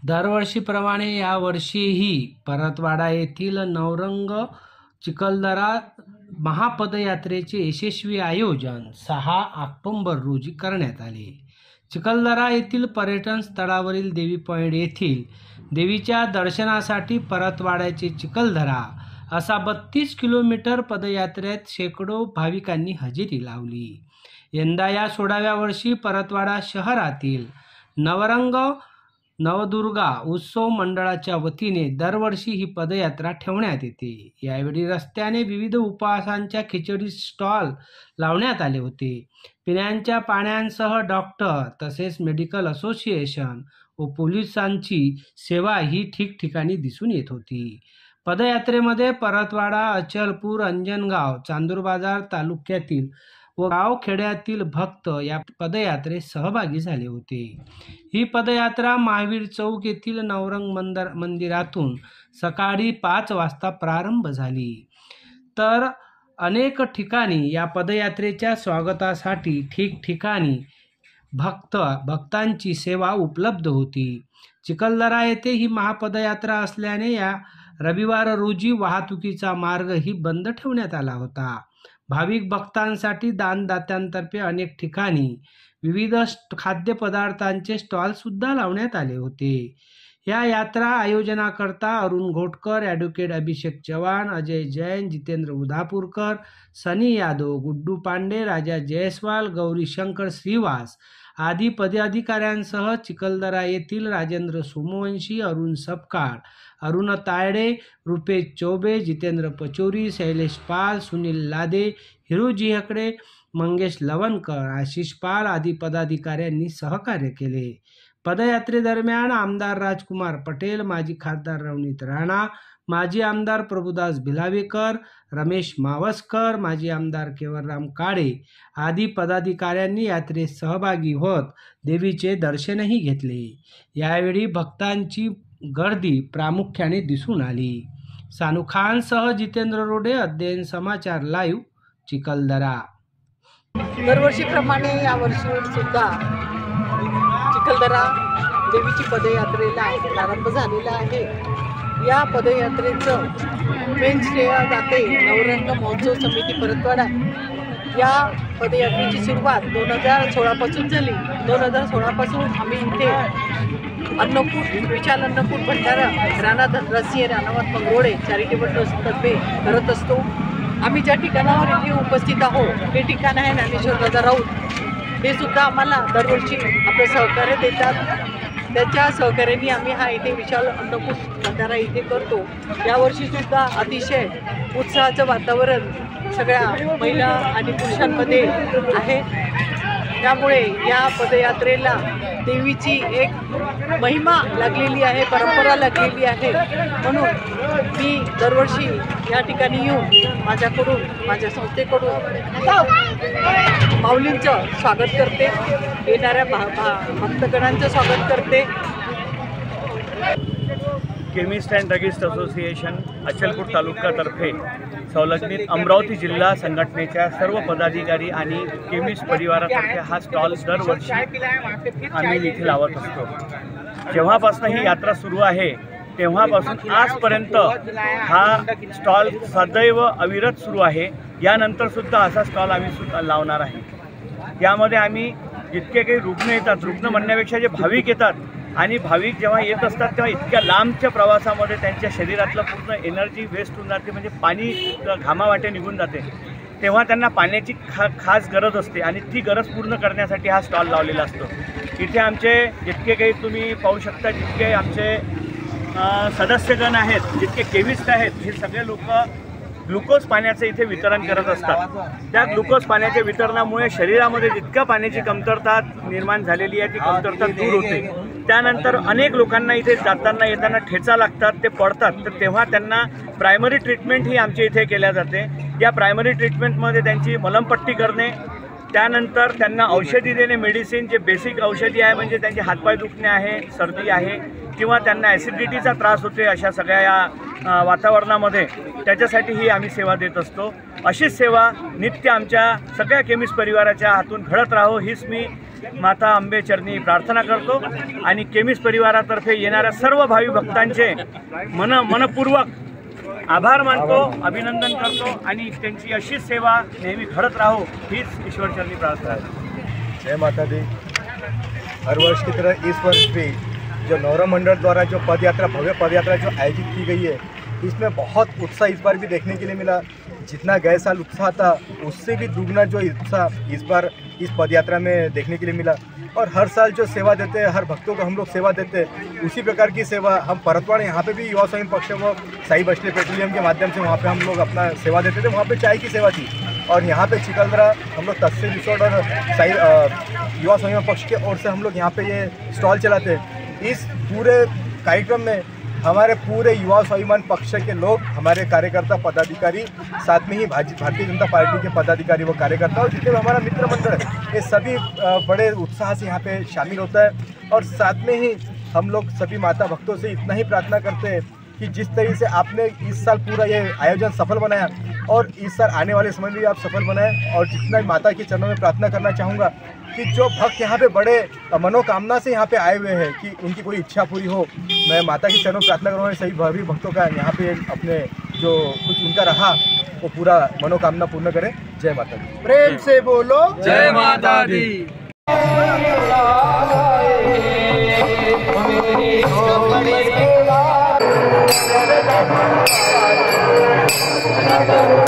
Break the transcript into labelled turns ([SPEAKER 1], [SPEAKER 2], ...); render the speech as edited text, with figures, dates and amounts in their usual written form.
[SPEAKER 1] दरवर्षीप्रमाणे यावर्षीही परतवाडा येथील नवरंग चिखलदरा महापदयात्रेचे यशस्वी आयोजन 6 ऑक्टोबर रोजी करण्यात आले। चिखलदरा येथील पर्यटन स्थळावरील देवी पॉइंट येथील देवीच्या दर्शनासाठी परतवाड्याचे चिखलदरा असा 32 किलोमीटर पदयात्रेत शेकडो भाविकांनी हजेरी लावली। यंदा या 16व्या वर्षी परतवाडा शहरातील नवरंग नवदुर्गा उत्सव मंडळाच्या वतीने दरवर्षी ही पदयात्रा ठेवण्यात येते। यावेळी रस्त्याने विविध उपवासांच्या खिचडी स्टॉल लावण्यात आले होते। पिण्याच्या पाण्यासह डॉक्टर तसेच मेडिकल असोसिएशन व पोलिसांची सेवा ही ठिकठिकाणी दिसून येत होती। पदयात्रेमध्ये परतवाडा, अचलपूर, अंजनगाव, चांदूरबाजार तालुक्यातील व गावखेड्यातील भक्त या पदयात्रेत सहभागी झाले होते। ही पदयात्रा महावीर चौक येथील नवरंग मंदिरातून सकाळी 5 वाजता प्रारंभ झाली, तर अनेक ठिकाणी या पदयात्रेच्या स्वागतासाठी ठिकठिकाणी भक्तांची सेवा उपलब्ध होती। चिखलदरा येथे ही महापदयात्रा असल्याने या रविवार रोजी वाहतुकीचा मार्गही बंद ठेवण्यात आला होता। भाविक भक्तांसाठी दानदात्यांतर्फे अनेक ठिकाणी विविध खाद्यपदार्थांचे स्टॉल सुद्धा लावण्यात आले होते। या यात्रा आयोजनाकरता अरुण घोटकर, ॲडव्होकेट अभिषेक चव्हाण, अजय जैन, जितेंद्र उदापूरकर, सनी यादव, गुड्डू पांडे, राजा जयस्वाल, गौरी शंकर श्रीवास आदी पदाधिकाऱ्यांसह चिखलदरा येथील राजेंद्र सोमवंशी, अरुण सपकाळ, अरुण तायडे, रुपेश चौबे, जितेंद्र पचोरी, शैलेश पाल, सुनील लादे, हिरोजी हकडे, मंगेश लवणकर, आशिष पाल आदी पदाधिकाऱ्यांनी सहकार्य केले। पदयात्रेदरम्यान आमदार राजकुमार पटेल, माजी खासदार रवनीत राणा, माजी आमदार प्रभुदास भिलावेकर, रमेश मावस्कर, माजी आमदार केवलराम काळे आदी पदाधिकाऱ्यांनी यात्रेत सहभागी होत देवीचे दर्शनही घेतले। यावेळी भक्तांची गर्दी प्रामुख्याने दिसून आली। सानू खानसह जितेंद्र रोडे, अध्ययन समाचार लाईव्ह, चिखलदरा।
[SPEAKER 2] दरवर्षीप्रमाणे यावर्षी सुद्धा चिखलदरा देवीची पदयात्रेला प्रारंभ झालेला आहे। या पदयात्रेचं मेन श्रेय जाते नवरंग महोत्सव समिती परतवाडा। या पदयात्रेची सुरुवात 2016 पासून झाली। 2016 पासून आम्ही इथे अन्नकूट, विशाल अन्नकूट भंडारा राणा धनराजसिंह राणावत मंगरोळे चॅरिटेबल ट्रस्टतर्फे करत असतो। आम्ही ज्या ठिकाणावर इथे उपस्थित आहोत हे ठिकाण आहे ज्ञानेश्वर दादा राऊत। हे सुद्धा आम्हाला दरवर्षी आपले सहकार्य देतात। त्याच्या सहकार्याने आम्ही हा इथे विशाल अन्नकूट भंडारा इथे करतो। यावर्षी सुद्धा अतिशय उत्साहाचं वातावरण सगळ्या महिला आणि पुरुषांमध्ये आहे। त्यामुळे या पदयात्रेला देवीची एक महिमा लागलेली आहे, परंपरा लागलेली आहे। म्हणून मी दरवर्षी या ठिकाणी येऊन माझ्याकडून, माझ्या संस्थेकडून माऊलींचं स्वागत करते, येणाऱ्या भक्तगणांचं स्वागत करते।
[SPEAKER 3] Chemist and druggist association Achalpur तालुक्यातर्फे संलग्नित अमरावती जिल्हा संघटनेच्या सर्व पदाधिकारी आणि केमिस्ट परिवारातर्फे हा स्टॉल दरवर्षी आम्ही इथे लावत असतो। जेव्हापासून ही यात्रा सुरू आहे तेव्हापासून आजपर्यंत हा स्टॉल सदैव अविरत सुरू आहे। यानंतर सुद्धा असा स्टॉल आम्ही सुद्धा लावणार आहे। यामध्ये आम्ही जितके काही रुग्ण येतात, रुग्ण म्हणण्यापेक्षा जे भाविक येतात, आणि भाविक जेव्हा येत असतात तेव्हा इतक्या लांबच्या प्रवासामध्ये त्यांच्या शरीरातलं पूर्ण एनर्जी वेस्ट होऊन जाते, म्हणजे पाणी घामावाटे निघून जाते। तेव्हा त्यांना पाण्याची खास गरज असते आणि ती गरज पूर्ण करण्यासाठी हा स्टॉल लावलेला असतो। इथे आमचे जितके काही तुम्ही पाहू शकता, जितके आमचे सदस्यगण आहेत, जितके केमिस्ट आहेत, हे सगळे लोक ग्लुकोज पाण्याचं इथे वितरण करत असतात। त्या ग्लुकोज पाण्याच्या वितरणामुळे शरीरामध्ये जितक्या पाण्याची कमतरता निर्माण झालेली आहे ती कमतरता दूर होते। त्यानंतर अनेक लोकांना इथे जाताना येताना ठेचा लागतात, ते पडतात, तर तेव्हा त्यांना प्रायमरी ट्रीटमेंट ही आमच्या इथे केल्या जाते। या प्रायमरी ट्रीटमेंटमध्ये त्यांची मलमपट्टी करणे, त्यानंतर त्यांना औषधी देणे, मेडिसिन जे बेसिक औषधी आहे म्हणजे त्यांचे हातपाय दुखणे आहे, सर्दी आहे किंवा त्यांना ॲसिडिटीचा त्रास होते अशा सगळ्या या वातावरणामध्ये, त्याच्यासाठीही आम्ही सेवा देत असतो. अशीच सेवा नित्य आमच्या सगळ्या केमिस्ट परिवाराच्या हातून घडत राहो हीच मी माता अंबे चरणी प्रार्थना करतो आणि केमिस्ट परिवारातर्फे येणाऱ्या सर्व भावी भक्तांचे मनपूर्वक आभार मानतो, अभिनंदन करतो आणि त्यांची अशीच सेवा नेहमी घडत राहो हीच ईश्वरचरणी प्रार्थना है.
[SPEAKER 4] जय माता दी. हर वर्ष की तरह इस वर्ष भी जो नौरा मंडल द्वारा जो पदयात्रा, भव्य पदयात्रा जो आयोजित की गई है, इसमें बहुत उत्साह इस बार भी देखने के लिए मिला. जितना गए साल उत्साह था उससे भी दुगना जो उत्साह इस बार इस पदयात्रा में देखने के लिए मिला. और हर साल जो सेवा देते हैं, हर भक्तों को हम लोग सेवा देते हैं, उसी प्रकार की सेवा हम परतवाड़ यहाँ पे भी युवा स्वयं पक्ष व साई बस्ती पेट्रोलियम के माध्यम से वहाँ पे हम लोग अपना सेवा देते थे. वहाँ पे चाय की सेवा थी और यहाँ पे चिकलदरा हम लोग तस्से रिसोर्ट और साई युवा स्वयं पक्ष के ओर से हम लोग यहाँ पे ये स्टॉल चलाते हैं. इस पूरे कार्यक्रम में हमारे पूरे युवा स्वाभिमान पक्ष के लोग, हमारे कार्यकर्ता पदाधिकारी, साथ में ही भारतीय जनता पार्टी के पदाधिकारी व कार्यकर्ता और जितने भी हमारा मित्र मंडल है, ये सभी बड़े उत्साह से यहाँ पे शामिल होता है. और साथ में ही हम लोग सभी माता भक्तों से इतना ही प्रार्थना करते हैं कि जिस तरीके से आपने इस साल पूरा ये आयोजन सफल बनाया और इस साल आने वाले समय में भी आप सफल बनाएं. और जितना माता के चरणों में प्रार्थना करना चाहूँगा कि जो भक्त यहाँ पे बड़े मनोकामना से यहाँ पे आए हुए हैं कि उनकी कोई इच्छा पूरी हो, मैं माता के चरणों में प्रार्थना करूँगा सभी भावी भक्तों का यहाँ पे अपने जो कुछ उनका रहा वो पूरा मनोकामना पूर्ण करें. जय माता दी.
[SPEAKER 2] प्रेम से बोलो
[SPEAKER 5] जय माता दी.
[SPEAKER 2] बड़े